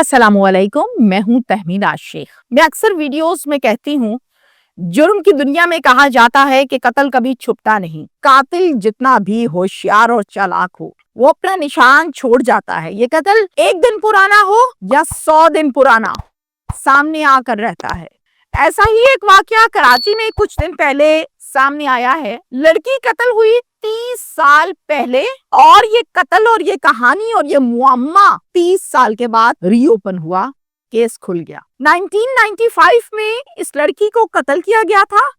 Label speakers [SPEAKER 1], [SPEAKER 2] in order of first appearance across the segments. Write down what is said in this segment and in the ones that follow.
[SPEAKER 1] अस्सलामुअलैकुम, मैं हूं तहमीना शेख। मैं अक्सर वीडियोस में कहती हूं, जुर्म की दुनिया में कहा जाता है कि कत्ल कभी छुपता नहीं। कातिल जितना भी होशियार और चालाक हो, वो अपना निशान छोड़ जाता है। ये कत्ल एक दिन पुराना हो या 100 दिन पुराना, सामने आकर रहता है। ऐसा ही एक वाकया कराची में कुछ दिन पहले सामने आया है। लड़की कत्ल हुई 30 साल पहले, और ये कत्ल और ये कहानी और ये मुअम्मा 30 साल के बाद रीओपन हुआ, केस खुल गया। 1995 में इस लड़की को कत्ल किया गया था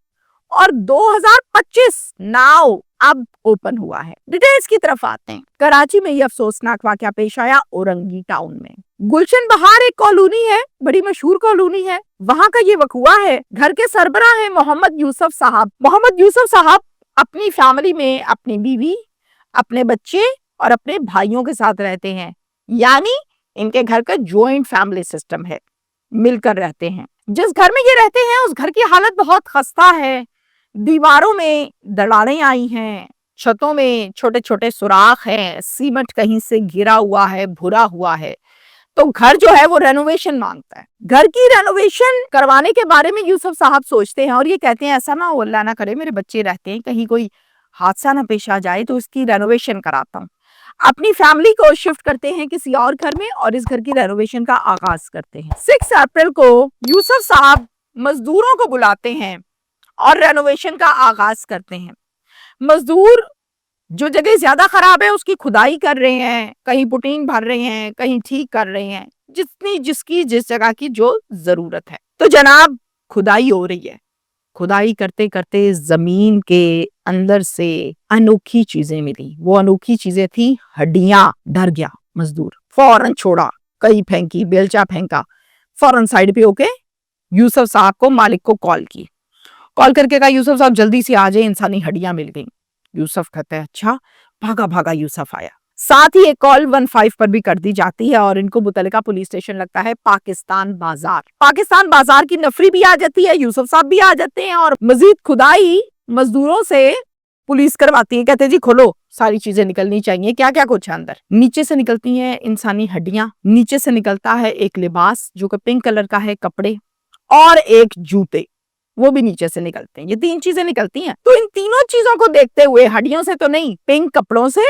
[SPEAKER 1] और 2025 नाउ अब ओपन हुआ है। डिटेल्स की तरफ आते हैं। कराची में ये अफसोसनाक वाकया पेश आया औरंगी टाउन में। गुलशन बहार एक कॉलोनी है, बड़ी मशहूर कॉलोनी है, वहां का ये वकुआ है। घर के सरबराह है मोहम्मद यूसुफ साहब। मोहम्मद यूसुफ साहब अपनी फैमिली में अपनी बीवी, अपने बच्चे और अपने भाइयों के साथ रहते हैं। यानी इनके घर का जॉइंट फैमिली सिस्टम है, मिलकर रहते हैं। जिस घर में ये रहते हैं उस घर की हालत बहुत खस्ता है। दीवारों में दरारें आई हैं, छतों में छोटे छोटे सुराख हैं, सीमेंट कहीं से गिरा हुआ है, भुरा हुआ है। तो घर जो है वो रेनोवेशन मांगता है। घर की रेनोवेशन करवाने के बारे में यूसुफ साहब सोचते हैं और ये कहते हैं, ऐसा ना हो, अल्लाह ना करे, मेरे बच्चे रहते हैं, कहीं कोई हादसा ना पेश आ जाए, तो इसकी रेनोवेशन कराता हूँ। अपनी फैमिली को शिफ्ट करते हैं किसी और घर में और इस घर की रेनोवेशन का आगाज करते हैं। 6 अप्रैल को यूसुफ साहब मजदूरों को बुलाते हैं और रेनोवेशन का आगाज करते हैं। मजदूर जो जगह ज्यादा खराब है उसकी खुदाई कर रहे हैं, कहीं पुटीन भर रहे हैं, कहीं ठीक कर रहे हैं, जिस जगह की जो जरूरत है। तो जनाब खुदाई हो रही है। खुदाई करते करते जमीन के अंदर से अनोखी चीजें मिली। वो अनोखी चीजें थी हड्डियां। डर गया मजदूर, फौरन छोड़ा, कहीं फेंकी, बेलचा फेंका, फौरन साइड पे होके यूसुफ साहब को, मालिक को कॉल की। कॉल करके कहा, यूसुफ साहब जल्दी से आ जाए, इंसानी हड्डियां मिल गई। यूसुफ कहते हैं अच्छा। भागा भागा यूसुफ आया। साथ ही एक कॉल 15 पर भी कर दी जाती है और इनको मुतलका पुलिस स्टेशन लगता है पाकिस्तान बाजार। पाकिस्तान बाजार की नफरी भी आ जाती है, यूसुफ साहब भी आ जाते हैं और मजीद खुदाई मजदूरों से पुलिस करवाती है। कहते जी खोलो, सारी चीजें निकलनी चाहिए। क्या क्या कुछ है अंदर। नीचे से निकलती हैं इंसानी हड्डियां, नीचे से निकलता है एक लिबास जो कि पिंक कलर का है, कपड़े, और एक जूते, वो भी नीचे से निकलते हैं। ये 3 चीजें निकलती हैं। तो इन तीनों चीजों को देखते हुए, हड्डियों से तो नहीं, पिंक कपड़ों से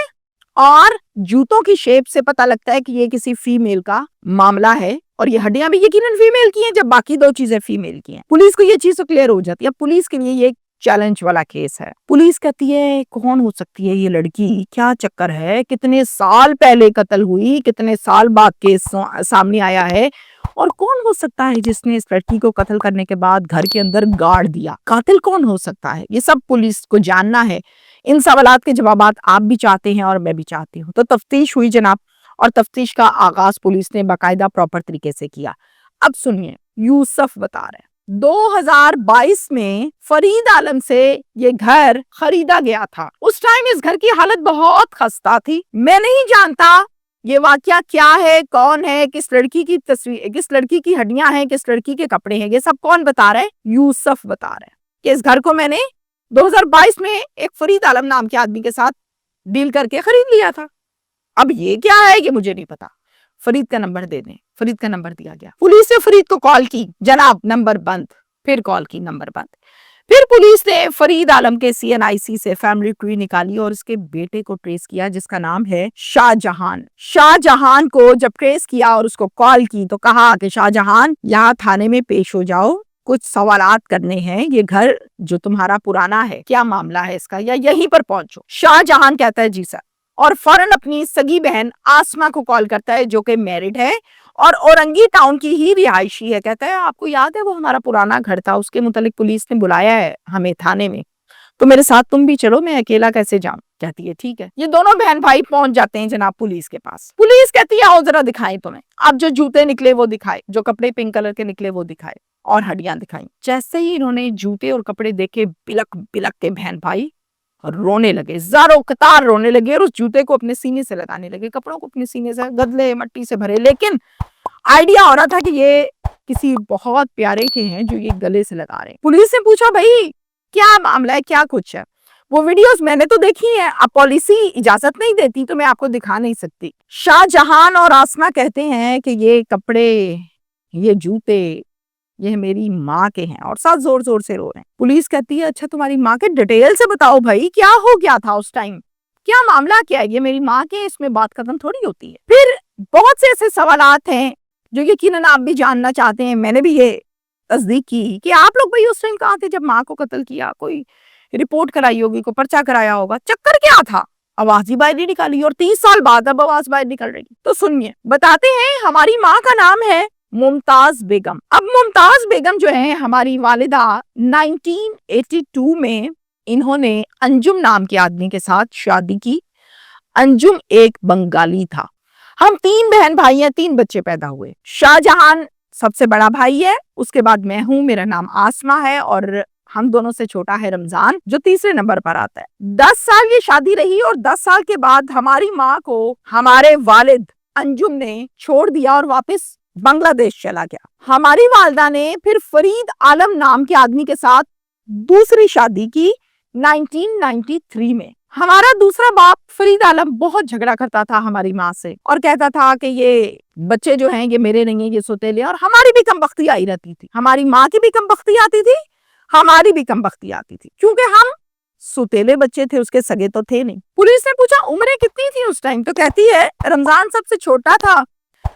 [SPEAKER 1] और जूतों की शेप से पता लगता है कि ये किसी फीमेल का मामला है, और ये हड्डियां भी यकीनन फीमेल की हैं, जब बाकी 2 चीजें फीमेल की हैं। पुलिस को ये चीज तो क्लियर हो जाती है। पुलिस के लिए ये चैलेंज वाला केस है। पुलिस कहती है कौन हो सकती है ये लड़की, क्या चक्कर है, कितने साल पहले कत्ल हुई, कितने साल बाद केस सामने आया है, और कौन हो सकता है जिसने इस लड़की को कत्ल करने के बाद घर के अंदर गाड़ दिया। कातिल कौन हो सकता है, ये सब पुलिस को जानना है। इन सवालात के जवाबात आप भी चाहते हैं और मैं भी चाहती हूँ। तो तफ्तीश हुई जनाब, और तफ्तीश का आगाज पुलिस ने बाकायदा प्रॉपर तरीके से किया। अब सुनिए, यूसुफ बता रहे हैं 2022 में फरीद आलम से ये घर खरीदा गया था। उस टाइम इस घर की हालत बहुत खस्ता थी। मैं नहीं जानता ये वाकया क्या है, कौन है, किस लड़की की तस्वीर, किस लड़की की हड्डियां हैं, किस लड़की के कपड़े हैं, ये सब कौन बता रहे हैं? यूसुफ बता रहे हैं कि इस घर को मैंने 2022 में एक फरीद आलम नाम के आदमी के साथ डील करके खरीद लिया था। अब ये क्या है ये मुझे नहीं पता, फरीद का नंबर दे दें। फरीद का नंबर दिया गया। पुलिस ने फरीद को कॉल की, जनाब नंबर बंद। फिर कॉल की, नंबर बंद। फिर पुलिस ने फरीद आलम के CNIC से फैमिली ट्री निकाली और उसके बेटे को ट्रेस किया जिसका नाम है शाहजहान। शाहजहान को जब ट्रेस किया और उसको कॉल की तो कहा कि शाहजहान यहाँ थाने में पेश हो जाओ, कुछ सवालात करने हैं, ये घर जो तुम्हारा पुराना है क्या मामला है इसका, या यहीं पर पहुंचो। शाहजहान कहता है जी सर, और फौरन अपनी सगी बहन आसमा को कॉल करता है जो कि मैरिड है और औरंगी टाउन की ही रिहायशी है। कहता है आपको याद है वो हमारा पुराना घर था, उसके मुतालिक पुलिस ने बुलाया है हमें थाने में, तो मेरे साथ तुम भी चलो, मैं अकेला कैसे जाऊं। कहती है ठीक है। ये दोनों बहन भाई पहुंच जाते हैं जनाब पुलिस के पास। पुलिस कहती है आओ जरा दिखाएं तुम्हें। अब जो जूते निकले वो दिखाए, जो कपड़े पिंक कलर के निकले वो दिखाए, और हड्डियां दिखाई। जैसे ही इन्होंने जूते और कपड़े देखे, बिलक बिलक के बहन भाई रोने लगे, ज़ारो कतार रोने लगे, और उस जूते को अपने सीने से लगाने लगे, कपड़ों को अपने सीने से, गदले मट्टी से भरे। लेकिन आइडिया हो रहा था कि ये किसी बहुत प्यारे के हैं जो ये गले से लगा रहे हैं। पुलिस ने पूछा भाई क्या मामला है, क्या कुछ है। وہ ویڈیوز میں نے تو دیکھی ہیں، اب پالیسی اجازت نہیں دیتی تو میں آپ کو دکھا نہیں سکتی۔ شاہ جہان اور آسمہ کہتے ہیں کہ یہ کپڑے، یہ جوتے، یہ میری ماں کے ہیں، اور ساتھ زور زور سے رو رہے ہیں۔ پولیس کہتی ہے اچھا تمہاری ماں کے ڈیٹیل سے بتاؤ بھائی، کیا ہو گیا تھا اس ٹائم، کیا معاملہ کیا ہے؟ یہ میری ماں کے، اس میں بات ختم تھوڑی ہوتی ہے۔ پھر بہت سے ایسے سوالات ہیں جو یقیناً آپ بھی جاننا چاہتے ہیں۔ میں نے بھی یہ تصدیق کی کہ آپ لوگ بھائی اس ٹائم کہاں تھے جب ماں کو قتل کیا؟ کوئی رپورٹ کرائی ہوگی، کوئی پرچہ کرایا ہوگا، چکر کیا تھا؟ آواز ہی باہر نہیں نکالی، اور 30 سال بعد اب آواز باہر نکل رہی۔ تو سنیے، بتاتے ہیں ہماری ماں کا نام ہے ممتاز بیگم۔ اب ممتاز بیگم جو ہے ہماری والدہ، 1982 میں انہوں نے انجم نام کے آدمی کے ساتھ شادی کی۔ انجم ایک بنگالی تھا۔ ہم 3 بہن بھائی ہیں، 3 بچے پیدا ہوئے۔ شاہ جہان سب سے بڑا بھائی ہے، اس کے بعد میں ہوں، میرا نام آسمہ ہے، اور ہم دونوں سے چھوٹا ہے رمضان جو تیسرے نمبر پر آتا ہے۔ 10 سال یہ شادی رہی، اور 10 سال کے بعد ہماری ماں کو ہمارے والد انجم نے چھوڑ دیا اور واپس بنگلہ دیش چلا گیا۔ ہماری والدہ نے پھر فرید عالم نام کے آدمی کے ساتھ دوسری شادی کی 1993 میں۔ ہمارا دوسرا باپ فرید عالم بہت جھگڑا کرتا تھا ہماری ماں سے، اور کہتا تھا کہ یہ بچے جو ہیں یہ میرے نہیں ہیں، یہ سوتیلے، اور ہماری بھی کمبختی آئی رہتی تھی۔ ہماری ماں کی بھی کمبختی آتی تھی، ہماری بھی کمبختی آتی تھی، کیونکہ ہم سوتیلے بچے تھے، اس کے سگے تو تھے نہیں۔ پولیس نے پوچھا عمریں کتنی تھی اس ٹائم، تو کہتی ہے رمضان سب سے چھوٹا تھا،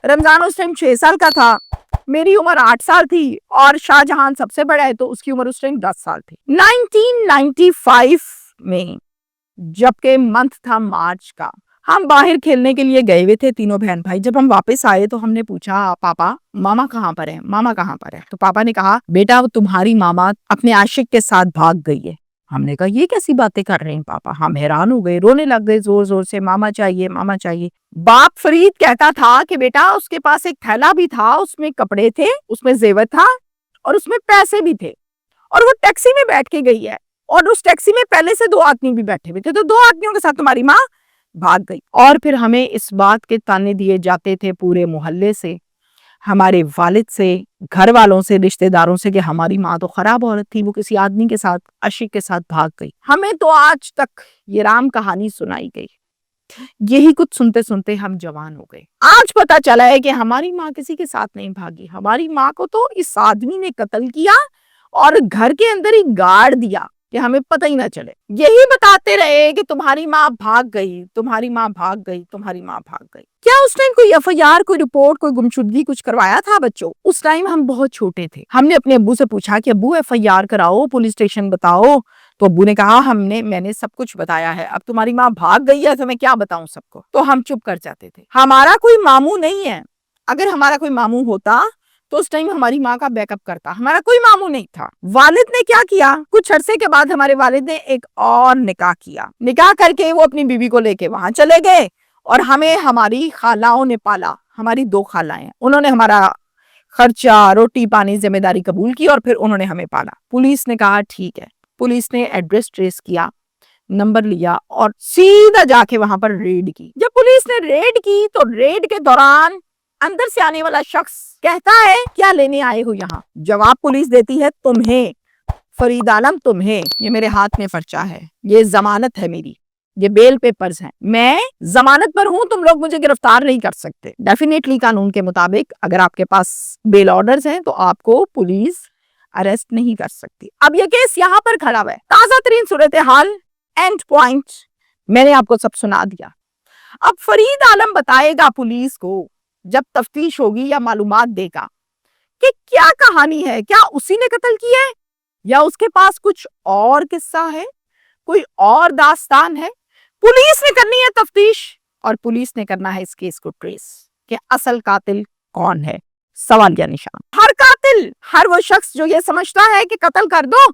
[SPEAKER 1] رمضان اس ٹائم 6 سال کا تھا، میری عمر 8 سال تھی، اور شاہ جہان سب سے بڑا ہے تو اس کی عمر اس ٹائم 10 سال تھی۔ 1995 میں جبکہ منتھ تھا مارچ کا، ہم باہر کھیلنے کے لیے گئے ہوئے تھے تینوں بہن بھائی۔ جب ہم واپس آئے تو ہم نے پوچھا پاپا ماما کہاں پر ہے، ماما کہاں پر ہے؟ تو پاپا نے کہا بیٹا وہ تمہاری ماما اپنے عاشق کے ساتھ بھاگ گئی ہے۔ ہم نے کہا یہ کیسی باتیں کر رہے ہیں پاپا؟ ہم حیران ہو گئے، رونے لگ گئے زور زور سے، ماما چاہیے ماما چاہیے۔ باپ فرید کہتا تھا کہ بیٹا اس کے پاس ایک تھیلا بھی تھا، اس میں کپڑے تھے، اس میں زیور تھا، اور اس میں پیسے بھی تھے، اور وہ ٹیکسی میں بیٹھ کے گئی ہے، اور اس ٹیکسی میں پہلے سے 2 آدمی بھی بیٹھے ہوئے تھے، تو 2 آدمیوں کے ساتھ تمہاری ماں بھاگ گئی۔ اور پھر ہمیں اس بات کے تانے دیے جاتے تھے پورے محلے سے، ہمارے والد سے، گھر والوں سے، رشتہ داروں سے، کہ ہماری ماں تو خراب عورت تھی، وہ کسی آدمی کے ساتھ، عاشق کے ساتھ بھاگ گئی۔ ہمیں تو آج تک یہ رام کہانی سنائی گئی۔ یہی کچھ سنتے سنتے ہم جوان ہو گئے۔ آج پتا چلا ہے کہ ہماری ماں کسی کے ساتھ نہیں بھاگی، ہماری ماں کو تو اس آدمی نے قتل کیا اور گھر کے اندر ہی گاڑ دیا کہ ہمیں پتہ ہی نہ چلے۔ یہی بتاتے رہے کہ تمہاری ماں بھاگ گئی، تمہاری ماں بھاگ گئی، تمہاری ماں بھاگ گئی۔ کیا اس ٹائم کوئی FIR، کوئی رپورٹ، کوئی گمشدگی کچھ کروایا تھا بچوں؟ اس ٹائم ہم بہت چھوٹے تھے۔ ہم نے اپنے ابو سے پوچھا کہ ابو FIR کراؤ، پولیس اسٹیشن بتاؤ، تو ابو نے کہا میں نے سب کچھ بتایا ہے، اب تمہاری ماں بھاگ گئی ہے تو میں کیا بتاؤں سب کو؟ تو ہم چپ کر جاتے تھے۔ ہمارا کوئی ماموں نہیں ہے، اگر ہمارا کوئی ماموں ہوتا تو اس ٹائم ہماری ماں کا بیک اپ کرتا، ہمارا کوئی ماموں نہیں تھا۔ والد نے کیا کیا، کچھ عرصے کے بعد ہمارے والد نے ایک اور نکاح کیا، نکاح کر کے وہ اپنی بیوی کو لے کے وہاں چلے گئے، اور ہمیں ہماری خالاؤں نے پالا۔ ہماری 2 خالائیں، انہوں نے ہمارا خرچہ، روٹی پانی، ذمہ داری قبول کی، اور پھر انہوں نے ہمیں پالا۔ پولیس نے کہا ٹھیک ہے، پولیس نے ایڈریس ٹریس کیا، نمبر لیا، اور سیدھا جا کے وہاں پر ریڈ کی۔ جب پولیس نے ریڈ کی تو ریڈ کے دوران اندر سے آنے والا شخص کہتا ہے کیا لینے آئے ہو یہاں؟ جواب پولیس دیتی ہے تمہیں، فرید عالم تمہیں، یہ میرے ہاتھ میں پرچہ ہے، یہ ضمانت ہے میری، یہ بیل پیپرز ہیں، میں ضمانت پر ہوں، تم لوگ مجھے گرفتار نہیں کر سکتے۔ ڈیفینیٹلی قانون کے مطابق اگر آپ کے پاس بیل آرڈرز ہیں تو آپ کو پولیس اریسٹ نہیں کر سکتی۔ اب یہ کیس یہاں پر کھڑا ہے، تازہ ترین صورتحال، اینڈ پوائنٹ میں نے آپ کو سب سنا دیا۔ اب فرید عالم بتائے گا پولیس کو جب تفتیش ہوگی یا معلومات دے گا کہ کیا کہانی ہے، کیا اسی نے قتل کیا ہے یا اس کے پاس کچھ اور قصہ ہے، کوئی اور داستان ہے۔ پولیس نے کرنی ہے تفتیش، اور پولیس نے کرنا ہے اس کیس کو ٹریس کہ اصل قاتل کون ہے، سوالیہ نشان۔ ہر قاتل، ہر وہ شخص جو یہ سمجھتا ہے کہ قتل کر دو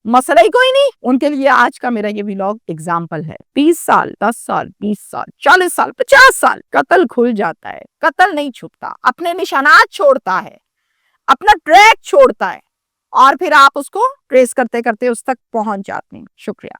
[SPEAKER 1] مسئلہ ہی کوئی نہیں، ان کے لیے آج کا میرا یہ ویلاگ ایگزامپل ہے۔ 20 سال، 10 سال، 20 سال، 40 سال، 50 سال، قتل کھل جاتا ہے، قتل نہیں چھپتا، اپنے نشانات چھوڑتا ہے، اپنا ٹریک چھوڑتا ہے، اور پھر آپ اس کو ٹریس کرتے کرتے اس تک پہنچ جاتے ہیں۔ شکریہ۔